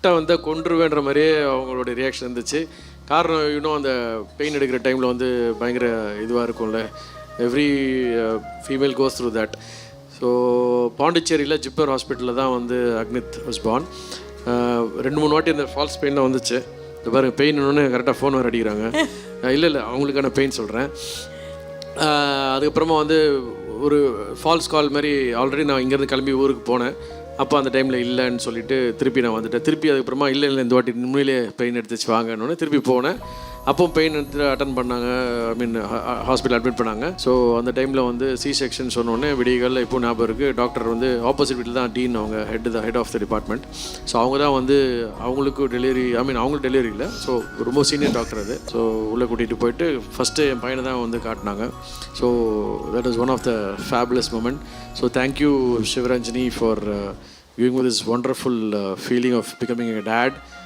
கிட்ட வந்து கொன்றுவேன்ற மாதிரியே அவங்களுடைய ரியாக்ஷன் இருந்துச்சு. காரணம் இன்னும் அந்த பெயின் எடுக்கிற டைமில் வந்து பயங்கர இதுவாக இருக்கும்ல. Every female goes through that. So பாண்டிச்சேரியில் ஜிப்மர் ஹாஸ்பிட்டலில் தான் வந்து அக்னித் வாஸ் பார்ன். 2-3 வாட்டி இந்த ஃபால்ஸ் பெயின்லாம் வந்துச்சு. இந்த பாருங்க பெயின் இன்னொன்று கரெக்டாக ஃபோன் வேறு அடிக்கிறாங்க. இல்லை அவங்களுக்கான பெயின் சொல்கிறேன். அதுக்கப்புறமா வந்து ஒரு ஃபால்ஸ் கால் மாதிரி ஆல்ரெடி நான் இங்கேருந்து கிளம்பி ஊருக்கு போனேன். அப்போ அந்த டைமில் இல்லைன்னு சொல்லிவிட்டு திருப்பி நான் வந்துட்டேன். திருப்பி அதுக்கப்புறமா இல்லை இந்த வாட்டி உண்மையிலே பெயின் எடுத்துச்சு வாங்கன்னு திருப்பி போனேன். அப்போ பெயின் எடுத்து அட்டன் பண்ணாங்க. ஐ மீன் ஹாஸ்பிட்டல் அட்மிட் பண்ணாங்க. ஸோ அந்த டைமில் வந்து சி செக்ஷன் சொன்னோடனே விடியகாலில் இப்போ ஞாபகம் இருக்குது. டாக்டர் வந்து ஆப்போசிட் வீட்டில் தான் டீன், அவங்க head of the department. So அவங்க தான் வந்து அவங்களுக்கு டெலிவரி, ஐ மீன் அவங்களுக்கு டெலிவரி இல்லை. ஸோ ரொம்ப சீனியர் டாக்டர் அது. ஸோ உள்ளே கூட்டிகிட்டு போயிட்டு ஃபஸ்ட்டு என் பையனை தான் வந்து காட்டினாங்க. So that is one of the fabulous moment. So thank you Sivaranjani for giving me this wonderful feeling of becoming a dad.